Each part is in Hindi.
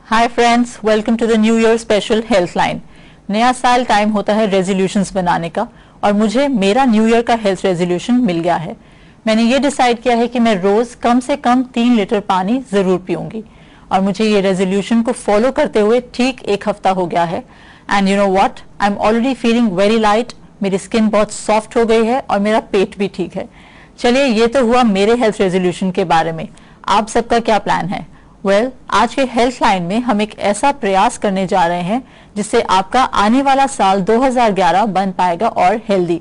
Hi friends, welcome to the new year special health line. नया साल टाइम होता है रेजोल्यूशंस बनाने का और मुझे मेरा न्यू ईयर का हेल्थ रेजोल्यूशन मिल गया है। मैंने ये डिसाइड किया है कि मैं रोज कम से कम 3 लीटर पानी जरूर पीऊंगी और मुझे ये रेजोल्यूशन को फॉलो करते हुए ठीक 1 हफ्ता हो गया है। And you know what, I am already feeling very light. मेरी स्किन बहुत सॉफ्ट हो गई है और मेरा पेट भी ठीक है। चलिए, ये तो हुआ मेरे हेल्थ रेजोल्यूशन के बारे में। आप सबका क्या प्लान है? आज के हेल्थ लाइन में हम एक ऐसा प्रयास करने जा रहे हैं जिससे आपका आने वाला साल 2011 बन पाएगा और हेल्दी।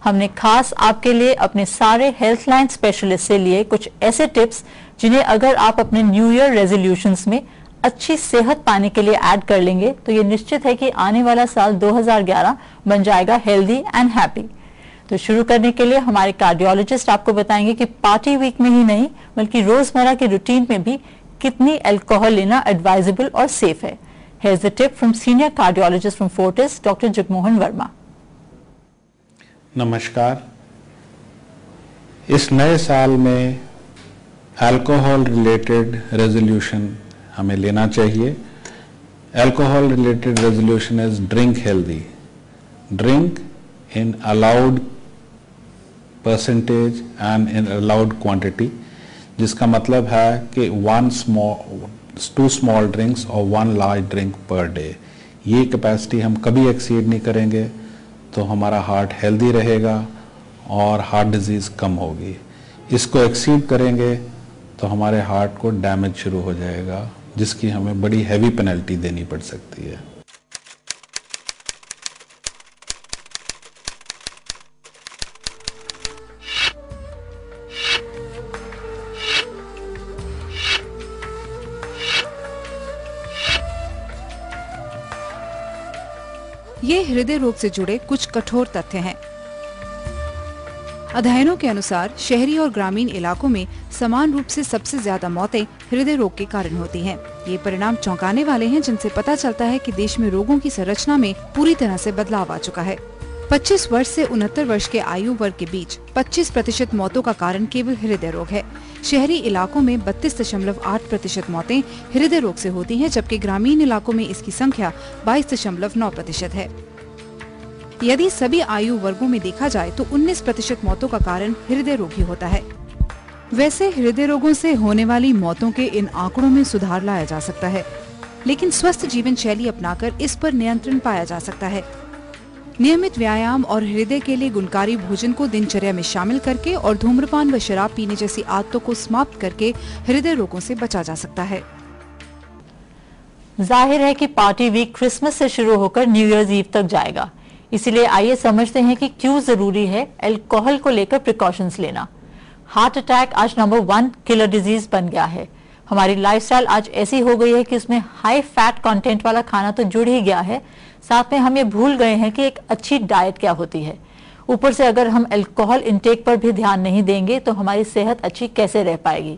हमने खास आपके लिए अपने सारे हेल्थ लाइन स्पेशलिस्ट से लिए कुछ ऐसे टिप्स जिन्हें अगर आप अपने न्यू ईयर रेजोल्यूशंस में अच्छी सेहत पाने के लिए ऐड कर लेंगे तो ये निश्चित है कि आने वाला साल 2011 बन जाएगा हेल्दी एंड हैप्पी। तो शुरू करने के लिए हमारे कार्डियोलॉजिस्ट आपको बताएंगे कि पार्टी वीक में ही नहीं बल्कि रोजमर्रा के रूटीन में भी कितनी अल्कोहल लेना एडवाइजेबल और सेफ है। Here is the tip from senior cardiologist from Fortis, Dr. Jagmohan Verma. नमस्कार। इस नए साल में अल्कोहल रिलेटेड रेजोल्यूशन हमें लेना चाहिए। Alcohol related resolution is drink healthy, drink in allowed percentage and in allowed quantity, जिसका मतलब है कि 2 small drinks और 1 large drink per day। ये कैपेसिटी हम कभी एक्सीड नहीं करेंगे तो हमारा हार्ट हेल्दी रहेगा और हार्ट डिजीज़ कम होगी। इसको एक्सीड करेंगे तो हमारे हार्ट को डैमेज शुरू हो जाएगा जिसकी हमें बड़ी हैवी पेनल्टी देनी पड़ सकती है। ये हृदय रोग से जुड़े कुछ कठोर तथ्य हैं। अध्ययनों के अनुसार शहरी और ग्रामीण इलाकों में समान रूप से सबसे ज्यादा मौतें हृदय रोग के कारण होती हैं। ये परिणाम चौंकाने वाले हैं जिनसे पता चलता है कि देश में रोगों की संरचना में पूरी तरह से बदलाव आ चुका है। 25 वर्ष से 69 वर्ष के आयु वर्ग के बीच 25% मौतों का कारण केवल हृदय रोग है। शहरी इलाकों में 32.8% मौतें हृदय रोग से होती हैं, जबकि ग्रामीण इलाकों में इसकी संख्या 22.9% है। यदि सभी आयु वर्गों में देखा जाए तो 19% मौतों का कारण हृदय रोग ही होता है। वैसे हृदय रोगों से होने वाली मौतों के इन आंकड़ों में सुधार लाया जा सकता है, लेकिन स्वस्थ जीवन शैली अपनाकर इस पर नियंत्रण पाया जा सकता है। नियमित व्यायाम और हृदय के लिए गुणकारी भोजन को दिनचर्या में शामिल करके और धूम्रपान व शराब पीने जैसी आदतों को समाप्त करके हृदय रोगों से बचा जा सकता है। जाहिर है कि पार्टी वीक क्रिसमस से शुरू होकर न्यू ईयर्स ईव तक जाएगा, इसीलिए आइए समझते हैं कि क्यों जरूरी है अल्कोहल को लेकर प्रिकॉशंस लेना। हार्ट अटैक आज नंबर 1 किलर डिजीज बन गया है। हमारी लाइफस्टाइल आज ऐसी हो गई है कि उसमें हाई फैट कंटेंट वाला खाना तो जुड़ ही गया है, साथ में हम ये भूल गए हैं कि एक अच्छी डाइट क्या होती है। ऊपर से अगर हम अल्कोहल इंटेक पर भी ध्यान नहीं देंगे तो हमारी सेहत अच्छी कैसे रह पाएगी।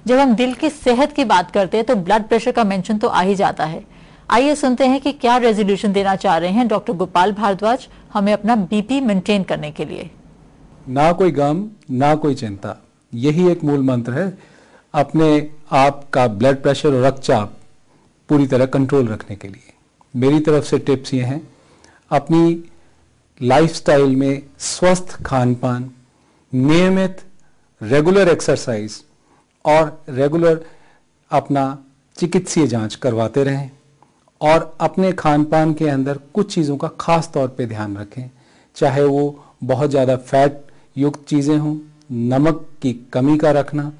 जब हम दिल की सेहत की बात करते हैं तो ब्लड प्रेशर का मेंशन तो आ ही जाता है। आइए सुनते हैं कि क्या रेजोल्यूशन देना चाह रहे हैं डॉक्टर गोपाल भारद्वाज हमें अपना बीपी मेंटेन करने के लिए। ना कोई गम, ना कोई चिंता, यही एक मूल मंत्र है अपने आप का ब्लड प्रेशर और रक्तचाप पूरी तरह कंट्रोल रखने के लिए। मेरी तरफ से टिप्स ये हैं, अपनी लाइफस्टाइल में स्वस्थ खान पान, नियमित रेगुलर एक्सरसाइज और रेगुलर अपना चिकित्सीय जांच करवाते रहें और अपने खान पान के अंदर कुछ चीज़ों का खास तौर पे ध्यान रखें, चाहे वो बहुत ज़्यादा फैट युक्त चीज़ें हों, नमक की कमी का रखना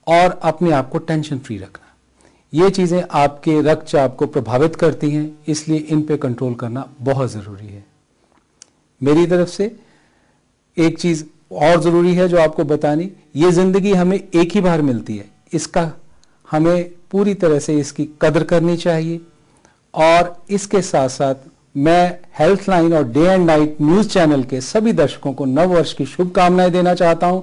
और अपने आप को टेंशन फ्री रखना। ये चीज़ें आपके रक्तचाप को प्रभावित करती हैं, इसलिए इन पे कंट्रोल करना बहुत ज़रूरी है। मेरी तरफ से एक चीज़ और ज़रूरी है जो आपको बतानी, ये ज़िंदगी हमें एक ही बार मिलती है, इसका हमें पूरी तरह से इसकी कदर करनी चाहिए। और इसके साथ साथ मैं हेल्थ लाइन और day and night news channel के सभी दर्शकों को नव वर्ष की शुभकामनाएं देना चाहता हूं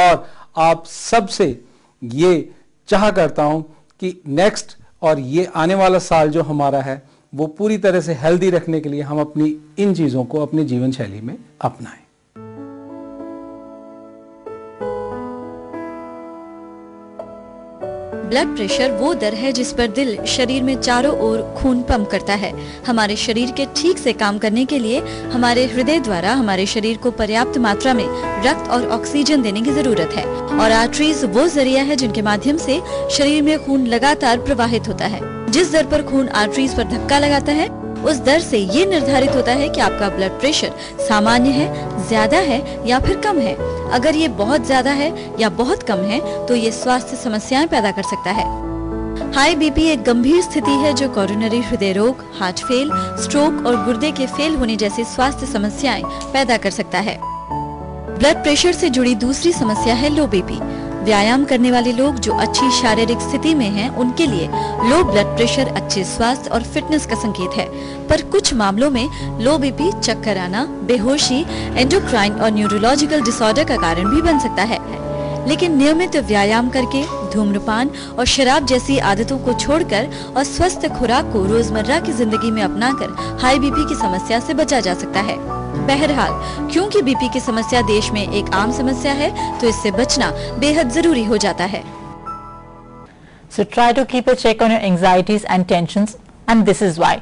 और आप सबसे ये चाह करता हूं कि नेक्स्ट और ये आने वाला साल जो हमारा है वो पूरी तरह से हेल्दी रखने के लिए हम अपनी इन चीज़ों को अपनी जीवन शैली में अपनाएं। ब्लड प्रेशर वो दर है जिस पर दिल शरीर में चारों ओर खून पंप करता है। हमारे शरीर के ठीक से काम करने के लिए हमारे हृदय द्वारा हमारे शरीर को पर्याप्त मात्रा में रक्त और ऑक्सीजन देने की जरूरत है, और आर्टरीज वो जरिया है जिनके माध्यम से शरीर में खून लगातार प्रवाहित होता है। जिस दर पर खून आर्टरीज पर धक्का लगाता है, उस दर से ये निर्धारित होता है कि आपका ब्लड प्रेशर सामान्य है, ज्यादा है या फिर कम है। अगर ये बहुत ज्यादा है या बहुत कम है तो ये स्वास्थ्य समस्याएं पैदा कर सकता है। हाई बीपी एक गंभीर स्थिति है जो कोरोनरी हृदय रोग, हार्ट फेल, स्ट्रोक और गुर्दे के फेल होने जैसी स्वास्थ्य समस्याएं पैदा कर सकता है। ब्लड प्रेशर से जुड़ी दूसरी समस्या है लो बीपी। व्यायाम करने वाले लोग जो अच्छी शारीरिक स्थिति में हैं, उनके लिए लो ब्लड प्रेशर अच्छे स्वास्थ्य और फिटनेस का संकेत है, पर कुछ मामलों में लो बीपी चक्कर आना, बेहोशी, एंडोक्राइन और न्यूरोलॉजिकल डिसऑर्डर का कारण भी बन सकता है। लेकिन नियमित व्यायाम करके, धूम्रपान और शराब जैसी आदतों को छोड़कर और स्वस्थ खुराक को रोजमर्रा की जिंदगी में अपनाकर हाई बीपी की समस्या से बचा जा सकता है। बहरहाल, क्योंकि बीपी की समस्या देश में एक आम समस्या है, तो इससे बचना बेहद जरूरी हो जाता है। So try to keep a check on your anxieties and tensions, and this is why.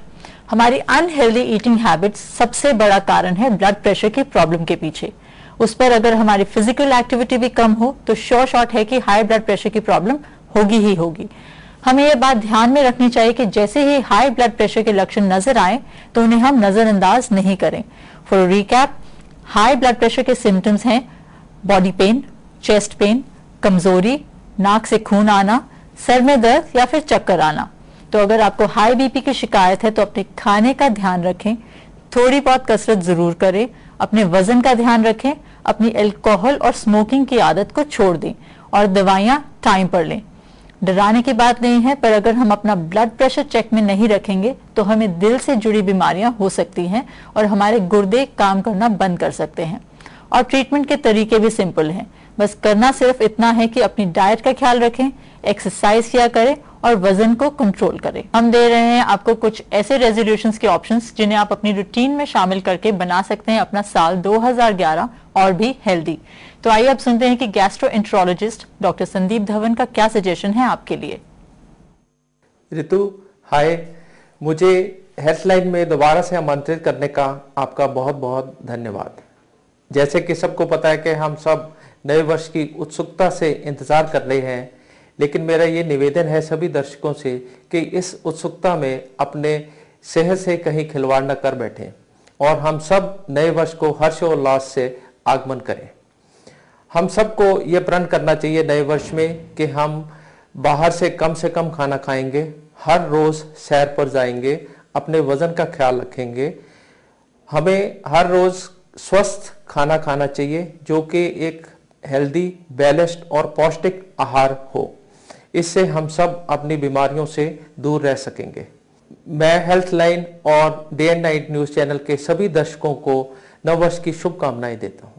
हमारी अनहेल्दी ईटिंग हैबिट्स सबसे बड़ा कारण है ब्लड प्रेशर की प्रॉब्लम के पीछे। उस पर अगर हमारी फिजिकल एक्टिविटी भी कम हो तो श्योर शॉट है कि हाई ब्लड प्रेशर की प्रॉब्लम होगी ही होगी। हमें यह बात ध्यान में रखनी चाहिए कि जैसे ही हाई ब्लड प्रेशर के लक्षण नजर आए तो उन्हें हम नजरअंदाज नहीं करें। For recap, high blood pressure के सिम्टम्स हैं बॉडी पेन, चेस्ट पेन, कमजोरी, नाक से खून आना, सर में दर्द या फिर चक्कर आना। तो अगर आपको हाई बीपी की शिकायत है तो अपने खाने का ध्यान रखें, थोड़ी बहुत कसरत जरूर करें, अपने वजन का ध्यान रखें, अपनी अल्कोहल और स्मोकिंग की आदत को छोड़ दें और दवाइयां टाइम पर लें। डराने की बात नहीं है, पर अगर हम अपना ब्लड प्रेशर चेक में नहीं रखेंगे तो हमें दिल से जुड़ी बीमारियां हो सकती हैं और हमारे गुर्दे काम करना बंद कर सकते हैं। और ट्रीटमेंट के तरीके भी सिंपल हैं, बस करना सिर्फ इतना है कि अपनी डाइट का ख्याल रखें, एक्सरसाइज किया करें और वजन को कंट्रोल करें। हम दे रहे हैं आपको कुछ ऐसे रेजोल्यूशंस के ऑप्शंस जिन्हें आप अपनी रूटीन में शामिल करके बना सकते हैं अपना साल 2011 और भी हेल्दी। तो आइए अब सुनते हैं कि गैस्ट्रोएंटरोलॉजिस्ट डॉक्टर संदीप धवन का क्या सजेशन है आपके लिए। ऋतु, हाय, मुझे हेल्थलाइन में दोबारा से आमंत्रित करने का आपका बहुत बहुत धन्यवाद। जैसे कि सबको पता है कि हम सब नए वर्ष की उत्सुकता से इंतजार कर रहे हैं, लेकिन मेरा ये निवेदन है सभी दर्शकों से कि इस उत्सुकता में अपने सेहत से कहीं खिलवाड़ न कर बैठें और हम सब नए वर्ष को हर्षोल्लास से आगमन करें। हम सबको ये प्रण करना चाहिए नए वर्ष में कि हम बाहर से कम खाना खाएंगे, हर रोज सैर पर जाएंगे, अपने वजन का ख्याल रखेंगे। हमें हर रोज स्वस्थ खाना खाना चाहिए जो कि एक हेल्दी, बैलेंस्ड और पौष्टिक आहार हो। इससे हम सब अपनी बीमारियों से दूर रह सकेंगे। मैं हेल्थलाइन और day and night news channel के सभी दर्शकों को नववर्ष की शुभकामनाएं देता हूं।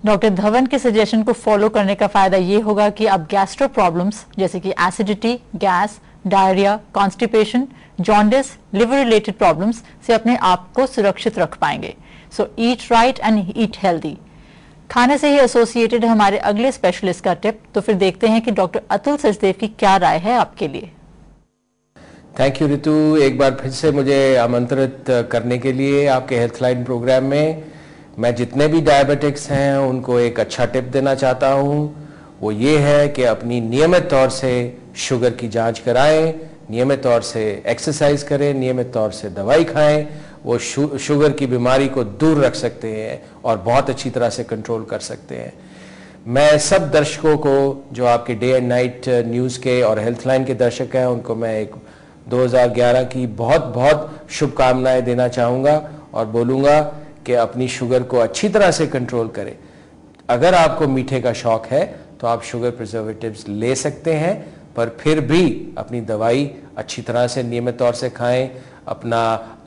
डॉक्टर धवन के सजेशन को फॉलो करने का फायदा ये होगा कि आप गैस्ट्रो प्रॉब्लम्स जैसे कि acidity, gas, diarrhoea, constipation, jaundice, liver related problems से अपने आप को सुरक्षित रख पाएंगे। So eat right and eat healthy. खाने से ही एसोसिएटेड है हमारे अगले स्पेशलिस्ट का टिप, तो फिर देखते हैं कि डॉक्टर अतुल सचदेव की क्या राय है आपके लिए। थैंक यू ऋतु, एक बार फिर से मुझे आमंत्रित करने के लिए आपके हेल्थलाइन प्रोग्राम में। मैं जितने भी डायबिटिक्स हैं उनको एक अच्छा टिप देना चाहता हूं, वो ये है कि अपनी नियमित तौर से शुगर की जांच कराएं, नियमित तौर से एक्सरसाइज करें, नियमित तौर से दवाई खाएं। वो शुगर की बीमारी को दूर रख सकते हैं और बहुत अच्छी तरह से कंट्रोल कर सकते हैं। मैं सब दर्शकों को जो आपके डे एंड नाइट न्यूज़ के और हेल्थलाइन के दर्शक हैं उनको मैं एक 2011 की बहुत बहुत शुभकामनाएं देना चाहूँगा और बोलूँगा कि अपनी शुगर को अच्छी तरह से कंट्रोल करें। अगर आपको मीठे का शौक है तो आप शुगर प्रिजर्वेटिव्स ले सकते हैं, पर फिर भी अपनी दवाई अच्छी तरह से नियमित तौर से खाएं, अपना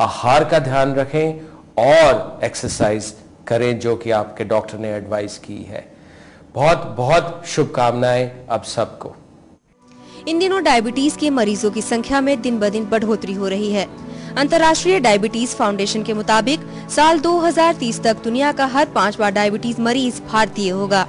आहार का ध्यान रखें और एक्सरसाइज करें जो कि आपके डॉक्टर ने एडवाइस की है। बहुत बहुत शुभकामनाएं आप सबको। इन दिनों डायबिटीज के मरीजों की संख्या में दिन ब दिन बढ़ोतरी हो रही है। अंतर्राष्ट्रीय डायबिटीज फाउंडेशन के मुताबिक साल 2030 तक दुनिया का हर 5वां डायबिटीज मरीज भारतीय होगा।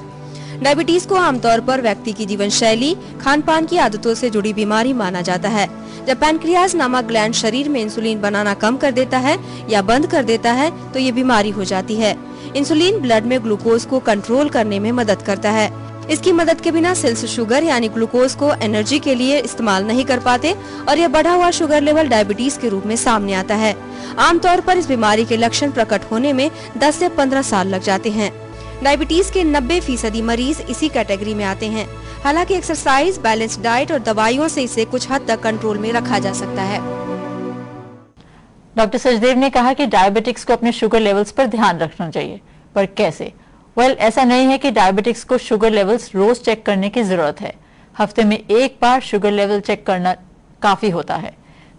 डायबिटीज को आमतौर पर व्यक्ति की जीवन शैली, खान पान की आदतों से जुड़ी बीमारी माना जाता है। जब पैनक्रियाज नामक ग्लैंड शरीर में इंसुलिन बनाना कम कर देता है या बंद कर देता है तो ये बीमारी हो जाती है। इंसुलिन ब्लड में ग्लूकोज को कंट्रोल करने में मदद करता है। इसकी मदद के बिना सेल्स शुगर यानी ग्लूकोज को एनर्जी के लिए इस्तेमाल नहीं कर पाते और यह बढ़ा हुआ शुगर लेवल डायबिटीज के रूप में सामने आता है। आमतौर पर इस बीमारी के लक्षण प्रकट होने में 10 से 15 साल लग जाते हैं। डायबिटीज के 90% मरीज इसी कैटेगरी में आते हैं। हालांकि एक्सरसाइज, बैलेंस्ड डाइट और दवाइयों से इसे कुछ हद तक कंट्रोल में रखा जा सकता है। डॉक्टर सचदेव ने कहा कि डायबिटिक्स को अपने शुगर लेवल्स पर ध्यान रखना चाहिए, पर कैसे? ऐसा नहीं है कि डायबिटिक्स को शुगर लेवल्स रोज चेक करने की जरूरत है। हफ्ते में एक बार शुगर लेवल चेक करना काफी होता है।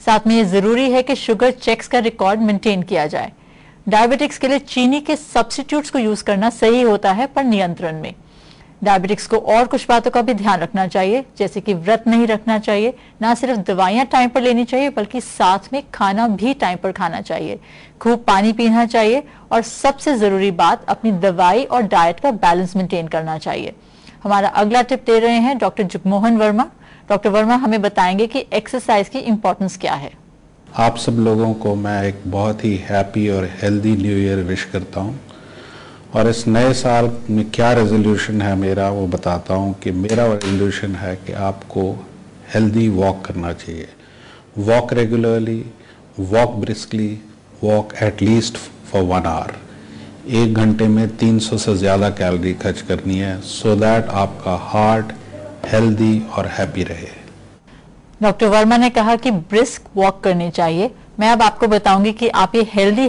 साथ में ये जरूरी है कि शुगर चेक्स का रिकॉर्ड मेंटेन किया जाए। डायबिटिक्स के लिए चीनी के सब्स्टिट्यूट्स को यूज करना सही होता है, पर नियंत्रण में। डायबिटिक्स को और कुछ बातों का भी ध्यान रखना चाहिए, जैसे कि व्रत नहीं रखना चाहिए, ना सिर्फ दवाइयां टाइम पर लेनी चाहिए बल्कि साथ में खाना भी टाइम पर खाना चाहिए, खूब पानी पीना चाहिए और सबसे जरूरी बात, अपनी दवाई और डाइट का बैलेंस मेंटेन करना चाहिए। हमारा अगला टिप दे रहे हैं डॉक्टर जगमोहन वर्मा। डॉक्टर वर्मा हमें बताएंगे कि एक्सरसाइज की इंपॉर्टेंस क्या है। आप सब लोगों को मैं एक बहुत ही हैप्पी और हेल्दी न्यू ईयर विश करता हूँ और इस नए साल में क्या रेजोल्यूशन है मेरा वो बताता हूँ कि मेरा रेजोल्यूशन है कि आपको हेल्दी वॉक करना चाहिए। Walk regularly, walk briskly, walk at least for 1 आवर। 1 घंटे में 300 से ज़्यादा कैलोरी खर्च करनी है, सो दैट आपका हार्ट हेल्दी और हैप्पी रहे। डॉक्टर वर्मा ने कहा कि ब्रिस्क वॉक करनी चाहिए। मैं अब आपको बताऊंगी कि आप ये हेल्दी